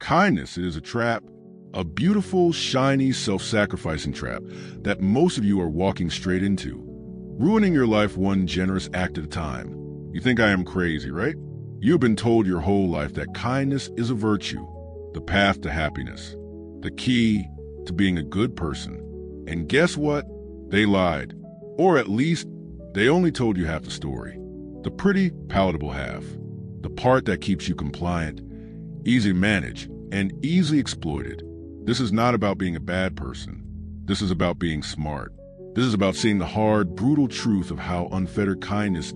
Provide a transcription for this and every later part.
Kindness is a trap, a beautiful, shiny, self-sacrificing trap that most of you are walking straight into, ruining your life one generous act at a time. You think I am crazy, right? You've been told your whole life that kindness is a virtue, the path to happiness, the key to being a good person. And guess what? They lied. Or at least, they only told you half the story. The pretty, palatable half. The part that keeps you compliant, easy to manage, and easily exploited. This is not about being a bad person. This is about being smart. This is about seeing the hard, brutal truth of how unfettered kindness,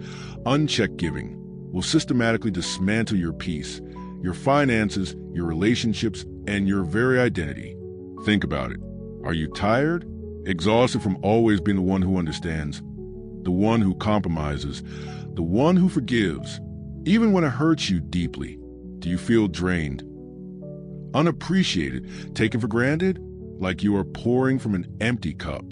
unchecked giving, will systematically dismantle your peace, your finances, your relationships, and your very identity. Think about it. Are you tired? Exhausted from always being the one who understands, the one who compromises, the one who forgives, even when it hurts you deeply? Do you feel drained, unappreciated, taken for granted, like you are pouring from an empty cup?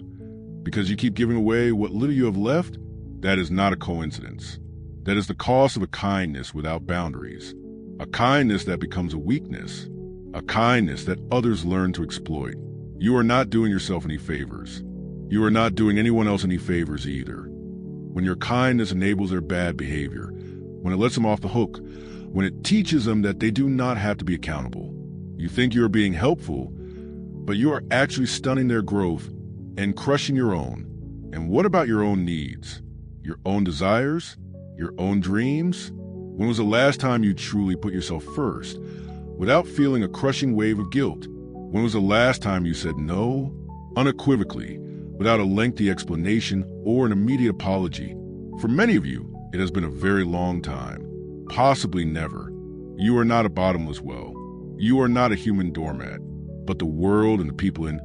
Because you keep giving away what little you have left? That is not a coincidence. That is the cost of a kindness without boundaries, a kindness that becomes a weakness, a kindness that others learn to exploit. You are not doing yourself any favors. You are not doing anyone else any favors either. When your kindness enables their bad behavior, when it lets them off the hook, when it teaches them that they do not have to be accountable, you think you are being helpful, but you are actually stunning their growth and crushing your own. And what about your own needs? Your own desires? Your own dreams? When was the last time you truly put yourself first, without feeling a crushing wave of guilt? When was the last time you said no, unequivocally, without a lengthy explanation or an immediate apology? For many of you, it has been a very long time, possibly never. You are not a bottomless well. You are not a human doormat, but the world and the people in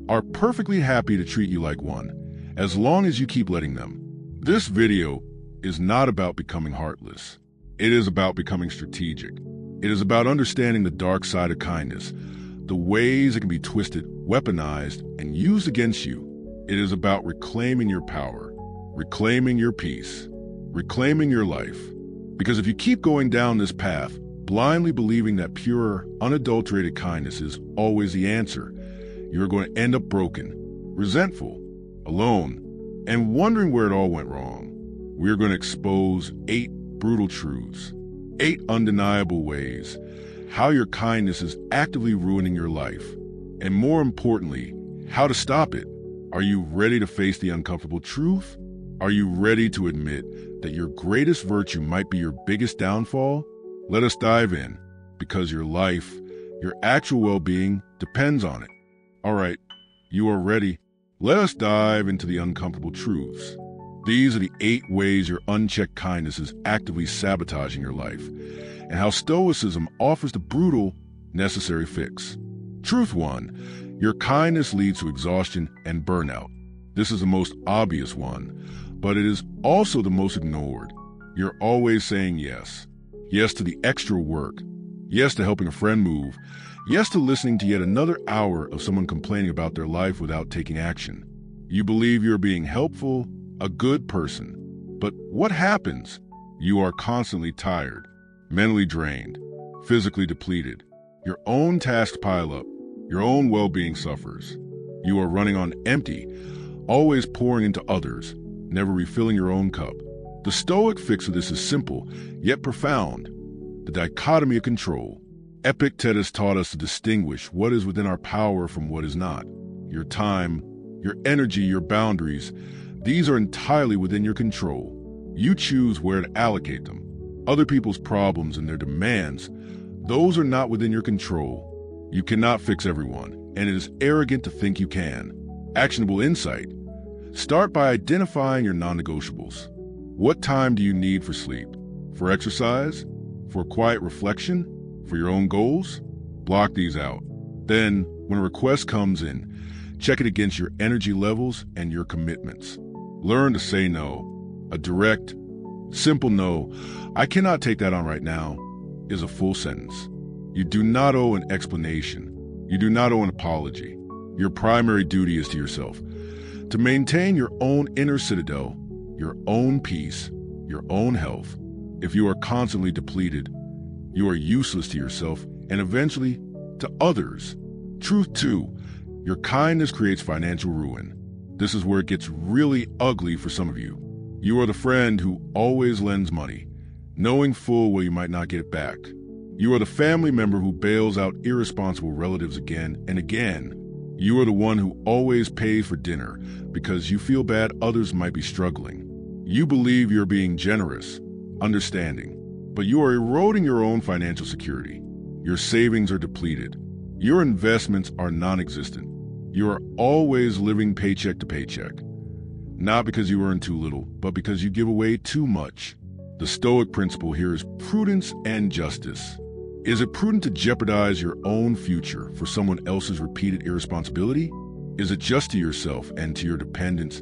are perfectly happy to treat you like one, as long as you keep letting them. This video is not about becoming heartless. It is about becoming strategic. It is about understanding the dark side of kindness, the ways it can be twisted, weaponized, and used against you. It is about reclaiming your power, reclaiming your peace, reclaiming your life. Because if you keep going down this path, blindly believing that pure, unadulterated kindness is always the answer, you're going to end up broken, resentful, alone, and wondering where it all went wrong. We're going to expose 8 brutal truths, 8 undeniable ways how your kindness is actively ruining your life, and more importantly, how to stop it. Are you ready to face the uncomfortable truth? Are you ready to admit that your greatest virtue might be your biggest downfall? Let us dive in, because your life, your actual well-being, depends on it. All right, you are ready. Let us dive into the uncomfortable truths. These are the 8 ways your unchecked kindness is actively sabotaging your life, and how Stoicism offers the brutal, necessary fix. Truth 1, your kindness leads to exhaustion and burnout. This is the most obvious one, but it is also the most ignored. You're always saying yes. Yes to the extra work. Yes to helping a friend move. Yes to listening to yet another hour of someone complaining about their life without taking action. You believe you're being helpful, a good person. But what happens? You are constantly tired, mentally drained, physically depleted. Your own tasks pile up. Your own well-being suffers. You are running on empty, always pouring into others, never refilling your own cup. The Stoic fix of this is simple, yet profound. The dichotomy of control. Epictetus has taught us to distinguish what is within our power from what is not. Your time, your energy, your boundaries, these are entirely within your control. You choose where to allocate them. Other people's problems and their demands, those are not within your control. You cannot fix everyone, and it is arrogant to think you can. Actionable insight. Start by identifying your non-negotiables. What time do you need for sleep? For exercise? For quiet reflection? For your own goals? Block these out. Then, when a request comes in, check it against your energy levels and your commitments. Learn to say no. A direct, simple no, I cannot take that on right now, is a full sentence. You do not owe an explanation. You do not owe an apology. Your primary duty is to yourself. To maintain your own inner citadel, your own peace, your own health. If you are constantly depleted, you are useless to yourself, and eventually to others. Truth 2, your kindness creates financial ruin. This is where it gets really ugly for some of you. You are the friend who always lends money, knowing full well you might not get it back. You are the family member who bails out irresponsible relatives again and again. You are the one who always pays for dinner because you feel bad others might be struggling. You believe you're being generous, understanding, but you are eroding your own financial security. Your savings are depleted. Your investments are non-existent. You are always living paycheck to paycheck. Not because you earn too little, but because you give away too much. The Stoic principle here is prudence and justice. Is it prudent to jeopardize your own future for someone else's repeated irresponsibility? Is it just to yourself and to your dependents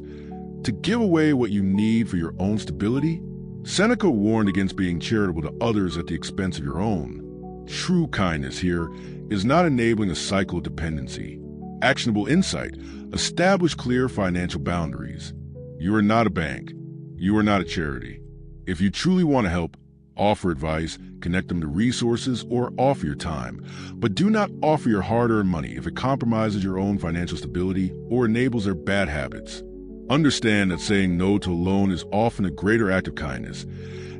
to give away what you need for your own stability? Seneca warned against being charitable to others at the expense of your own. True kindness here is not enabling a cycle of dependency. Actionable insight: establish clear financial boundaries. You are not a bank. You are not a charity. If you truly want to help, offer advice, connect them to resources, or offer your time. But do not offer your hard-earned money if it compromises your own financial stability or enables their bad habits. Understand that saying no to a loan is often a greater act of kindness,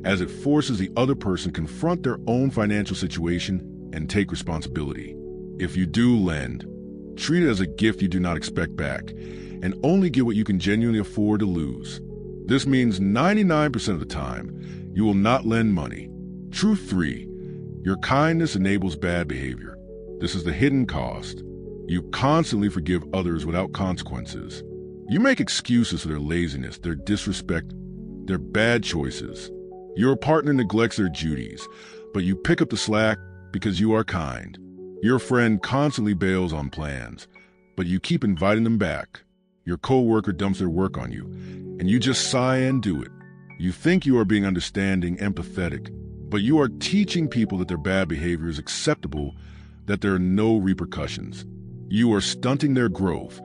as it forces the other person to confront their own financial situation and take responsibility. If you do lend, treat it as a gift you do not expect back, and only get what you can genuinely afford to lose. This means 99% of the time, you will not lend money. Truth 3, your kindness enables bad behavior. This is the hidden cost. You constantly forgive others without consequences. You make excuses for their laziness, their disrespect, their bad choices. Your partner neglects their duties, but you pick up the slack because you are kind. Your friend constantly bails on plans, but you keep inviting them back. Your coworker dumps their work on you, and you just sigh and do it. You think you are being understanding, empathetic, but you are teaching people that their bad behavior is acceptable, that there are no repercussions. You are stunting their growth,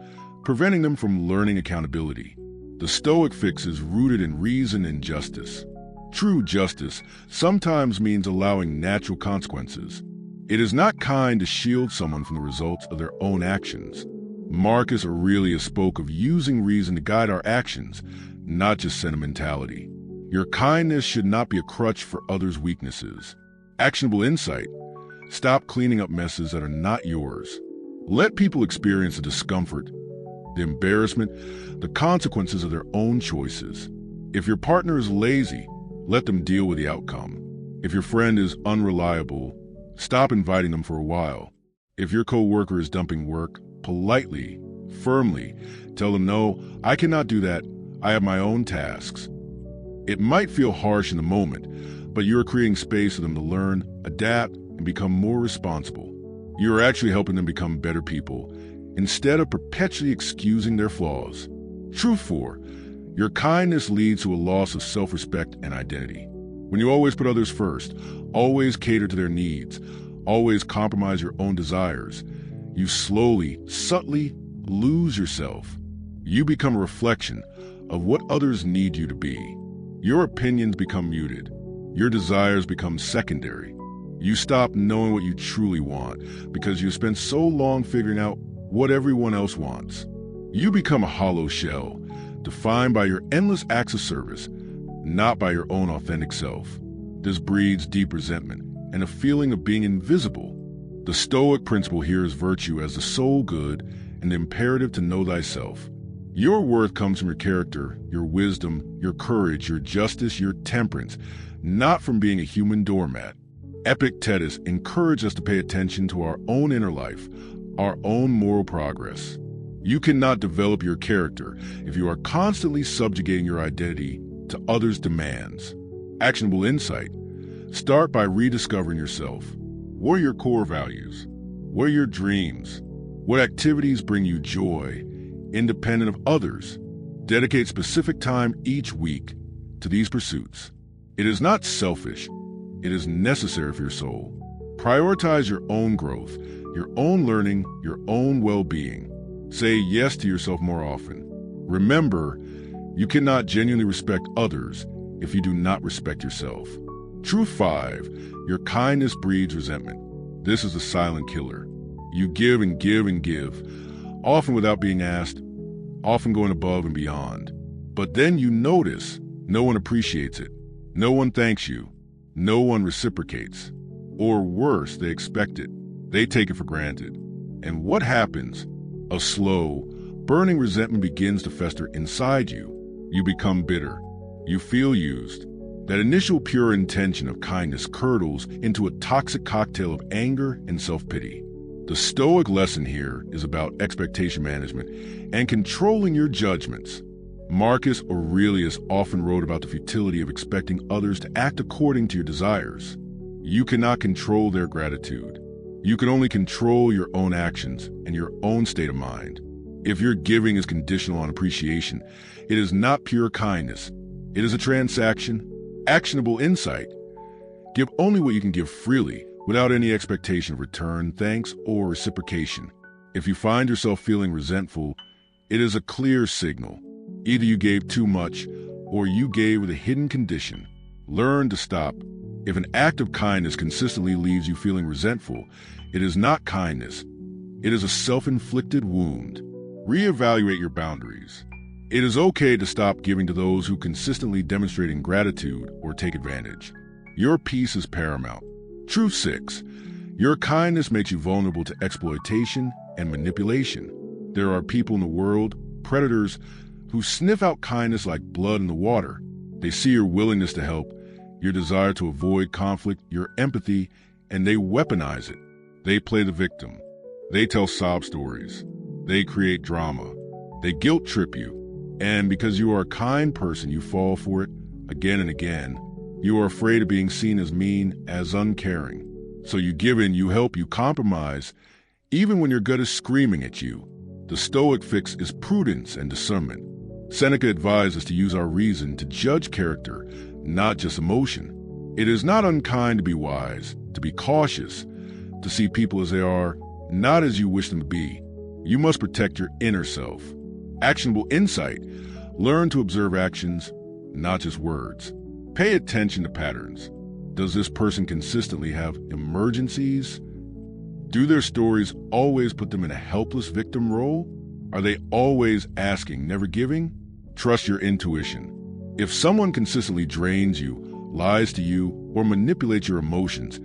preventing them from learning accountability. The Stoic fix is rooted in reason and justice. True justice sometimes means allowing natural consequences. It is not kind to shield someone from the results of their own actions. Marcus Aurelius spoke of using reason to guide our actions, not just sentimentality. Your kindness should not be a crutch for others' weaknesses. Actionable insight: stop cleaning up messes that are not yours. Let people experience the discomfort, the embarrassment, the consequences of their own choices. If your partner is lazy, let them deal with the outcome. If your friend is unreliable, stop inviting them for a while. If your coworker is dumping work, politely, firmly, tell them, "No, I cannot do that. I have my own tasks." It might feel harsh in the moment, but you are creating space for them to learn, adapt, and become more responsible. You are actually helping them become better people, instead of perpetually excusing their flaws. Truth 4, your kindness leads to a loss of self-respect and identity. When you always put others first, always cater to their needs, always compromise your own desires, you slowly, subtly lose yourself. You become a reflection of what others need you to be. Your opinions become muted. Your desires become secondary. You stop knowing what you truly want because you spent so long figuring out what everyone else wants. You become a hollow shell, defined by your endless acts of service, not by your own authentic self. This breeds deep resentment and a feeling of being invisible. The Stoic principle here is virtue as the sole good and the imperative to know thyself. Your worth comes from your character, your wisdom, your courage, your justice, your temperance, not from being a human doormat. Epictetus encouraged us to pay attention to our own inner life, our own moral progress. You cannot develop your character if you are constantly subjugating your identity to others' demands. Actionable insight: start by rediscovering yourself. What are your core values? What are your dreams? What activities bring you joy, independent of others? Dedicate specific time each week to these pursuits. It is not selfish. It is necessary for your soul. Prioritize your own growth, your own learning, your own well-being. Say yes to yourself more often. Remember, you cannot genuinely respect others if you do not respect yourself. Truth 5, your kindness breeds resentment. This is a silent killer. You give and give and give, often without being asked, often going above and beyond. But then you notice no one appreciates it. No one thanks you. No one reciprocates. Or worse, they expect it. They take it for granted. And what happens? A slow, burning resentment begins to fester inside you. You become bitter. You feel used. That initial pure intention of kindness curdles into a toxic cocktail of anger and self-pity. The Stoic lesson here is about expectation management and controlling your judgments. Marcus Aurelius often wrote about the futility of expecting others to act according to your desires. You cannot control their gratitude. You can only control your own actions and your own state of mind. If your giving is conditional on appreciation, it is not pure kindness. It is a transaction, actionable insight. Give only what you can give freely, without any expectation of return, thanks, or reciprocation. If you find yourself feeling resentful, it is a clear signal. Either you gave too much, or you gave with a hidden condition. Learn to stop. If an act of kindness consistently leaves you feeling resentful, it is not kindness. It is a self-inflicted wound. Reevaluate your boundaries. It is okay to stop giving to those who consistently demonstrate ingratitude or take advantage. Your peace is paramount. Truth 6. Your kindness makes you vulnerable to exploitation and manipulation. There are people in the world, predators, who sniff out kindness like blood in the water. They see your willingness to help, your desire to avoid conflict, your empathy, and they weaponize it. They play the victim. They tell sob stories. They create drama. They guilt trip you. And because you are a kind person, you fall for it again and again. You are afraid of being seen as mean, as uncaring. So you give in, you help, you compromise, even when your gut is screaming at you. The Stoic fix is prudence and discernment. Seneca advises us to use our reason to judge character, not just emotion. It is not unkind to be wise, to be cautious, to see people as they are, not as you wish them to be. You must protect your inner self. Actionable insight. Learn to observe actions, not just words. Pay attention to patterns. Does this person consistently have emergencies? Do their stories always put them in a helpless victim role? Are they always asking, never giving? Trust your intuition. If someone consistently drains you, lies to you, or manipulates your emotions,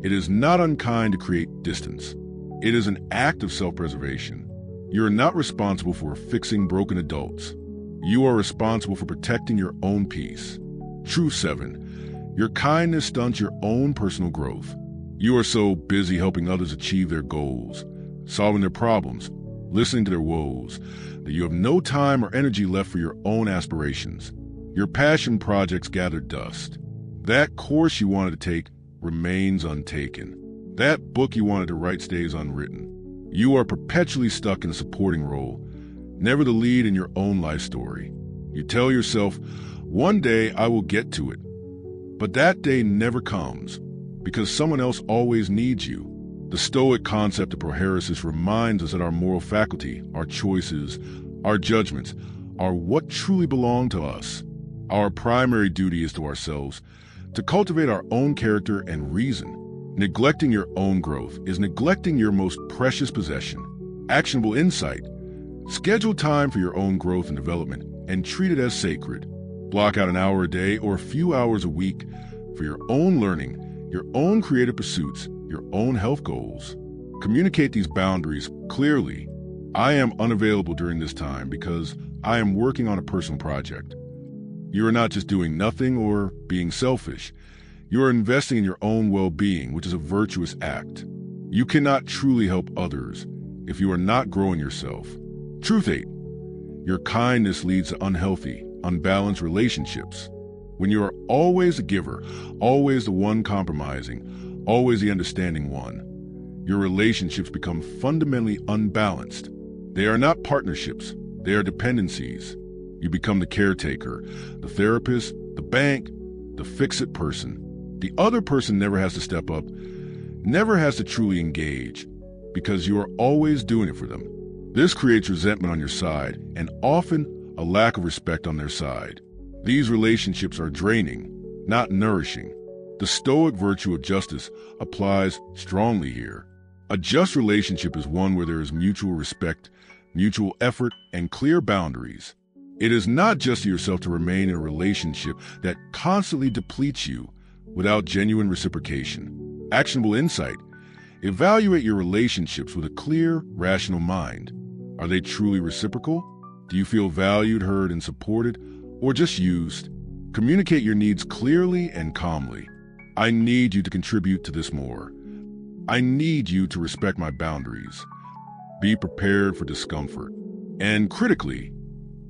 it is not unkind to create distance. It is an act of self-preservation. You are not responsible for fixing broken adults. You are responsible for protecting your own peace. Truth 7. Your kindness stunts your own personal growth. You are so busy helping others achieve their goals, solving their problems, listening to their woes, that you have no time or energy left for your own aspirations. Your passion projects gather dust. That course you wanted to take remains untaken. That book you wanted to write stays unwritten. You are perpetually stuck in a supporting role, never the lead in your own life story. You tell yourself, one day I will get to it. But that day never comes, because someone else always needs you. The Stoic concept of prohairesis reminds us that our moral faculty, our choices, our judgments, are what truly belong to us. Our primary duty is to ourselves, to cultivate our own character and reason. Neglecting your own growth is neglecting your most precious possession. Actionable insight. Schedule time for your own growth and development and treat it as sacred. Block out an hour a day or a few hours a week for your own learning, your own creative pursuits, your own health goals. Communicate these boundaries clearly. I am unavailable during this time because I am working on a personal project. You are not just doing nothing or being selfish. You are investing in your own well-being, which is a virtuous act. You cannot truly help others if you are not growing yourself. Truth 8. Your kindness leads to unhealthy, unbalanced relationships. When you are always the giver, always the one compromising, always the understanding one, your relationships become fundamentally unbalanced. They are not partnerships, they are dependencies. You become the caretaker, the therapist, the bank, the fix-it person. The other person never has to step up, never has to truly engage, because you are always doing it for them. This creates resentment on your side and often a lack of respect on their side. These relationships are draining, not nourishing. The Stoic virtue of justice applies strongly here. A just relationship is one where there is mutual respect, mutual effort, and clear boundaries. It is not just to yourself to remain in a relationship that constantly depletes you without genuine reciprocation. Actionable insight. Evaluate your relationships with a clear, rational mind. Are they truly reciprocal? Do you feel valued, heard, and supported, or just used? Communicate your needs clearly and calmly. I need you to contribute to this more. I need you to respect my boundaries. Be prepared for discomfort. And critically,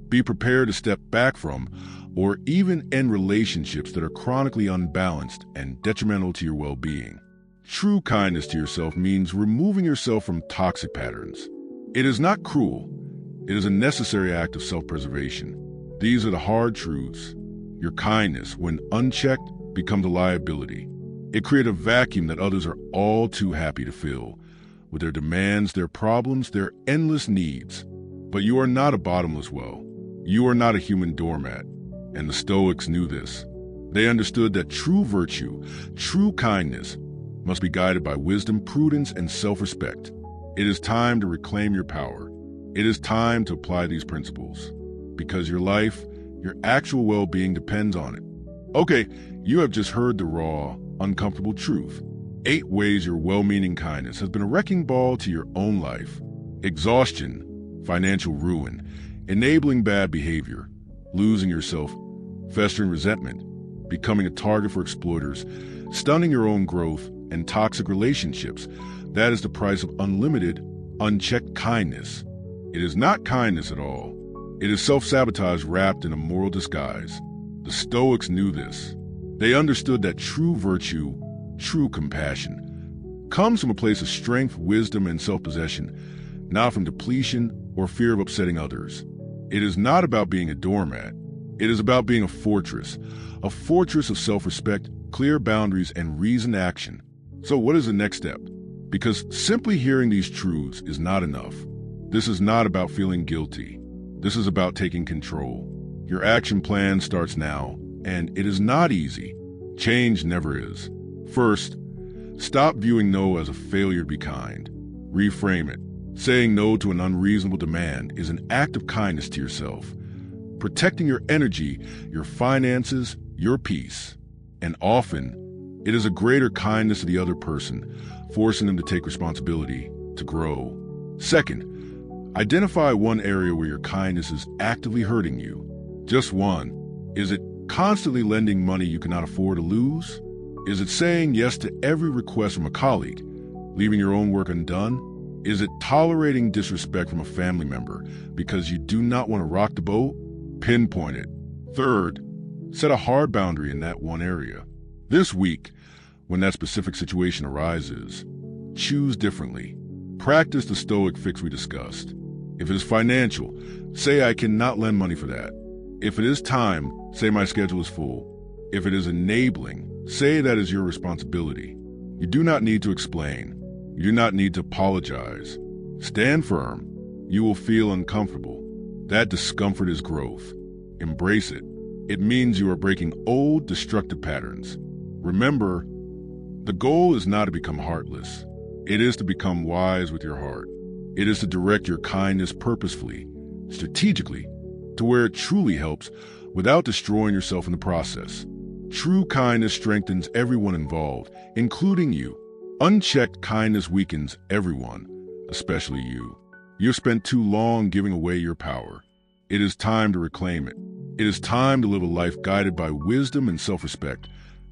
be prepared to step back from or even end relationships that are chronically unbalanced and detrimental to your well-being. True kindness to yourself means removing yourself from toxic patterns. It is not cruel. It is a necessary act of self-preservation. These are the hard truths. Your kindness, when unchecked, becomes a liability. It creates a vacuum that others are all too happy to fill, with their demands, their problems, their endless needs. But you are not a bottomless well. You are not a human doormat. And the Stoics knew this. They understood that true virtue, true kindness, must be guided by wisdom, prudence, and self-respect. It is time to reclaim your power. It is time to apply these principles. Because your life, your actual well-being depends on it. Okay, you have just heard the raw, uncomfortable truth. 8 ways your well-meaning kindness has been a wrecking ball to your own life. Exhaustion, financial ruin, enabling bad behavior, losing yourself, festering resentment, becoming a target for exploiters, stunning your own growth, and toxic relationships. That is the price of unlimited, unchecked kindness. It is not kindness at all. It is self-sabotage wrapped in a moral disguise. The Stoics knew this. They understood that true virtue, true compassion, comes from a place of strength, wisdom, and self-possession, not from depletion or fear of upsetting others. It is not about being a doormat. It is about being a fortress of self-respect, clear boundaries, and reasoned action. So what is the next step? Because simply hearing these truths is not enough. This is not about feeling guilty. This is about taking control. Your action plan starts now, and it is not easy. Change never is. First, stop viewing no as a failure to be kind. Reframe it. Saying no to an unreasonable demand is an act of kindness to yourself. Protecting your energy, your finances, your peace. And often, it is a greater kindness to the other person, forcing them to take responsibility, to grow. Second, identify one area where your kindness is actively hurting you. Just one. Is it constantly lending money you cannot afford to lose? Is it saying yes to every request from a colleague, leaving your own work undone? Is it tolerating disrespect from a family member because you do not want to rock the boat? Pinpoint it. Third, set a hard boundary in that one area. This week, when that specific situation arises, choose differently. Practice the Stoic fix we discussed. If it is financial, say I cannot lend money for that. If it is time, say my schedule is full. If it is enabling, say that is your responsibility. You do not need to explain. You do not need to apologize. Stand firm. You will feel uncomfortable. That discomfort is growth. Embrace it. It means you are breaking old, destructive patterns. Remember, the goal is not to become heartless. It is to become wise with your heart. It is to direct your kindness purposefully, strategically, to where it truly helps without destroying yourself in the process. True kindness strengthens everyone involved, including you. Unchecked kindness weakens everyone, especially you. You've spent too long giving away your power. It is time to reclaim it. It is time to live a life guided by wisdom and self-respect,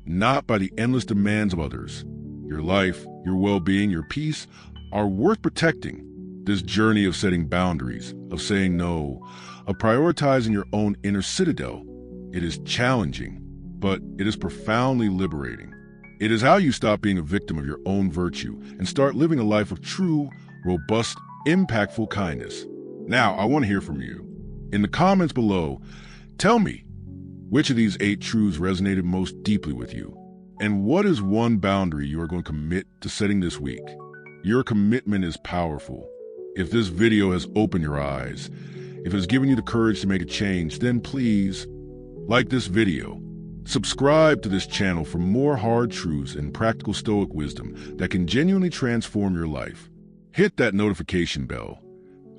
not by the endless demands of others. Your life, your well-being, your peace are worth protecting. This journey of setting boundaries, of saying no, of prioritizing your own inner citadel, it is challenging, but it is profoundly liberating. It is how you stop being a victim of your own virtue and start living a life of true, robust, impactful kindness. Now, I want to hear from you. In the comments below, tell me, which of these 8 truths resonated most deeply with you? And what is one boundary you are going to commit to setting this week? Your commitment is powerful. If this video has opened your eyes, if it has given you the courage to make a change, then please like this video, Subscribe to this channel for more hard truths and practical Stoic wisdom that can genuinely transform your life. Hit that notification bell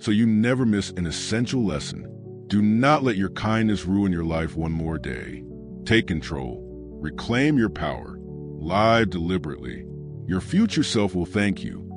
so you never miss an essential lesson. Do not let your kindness ruin your life one more day. Take control. Reclaim your power. Live deliberately. Your future self will thank you.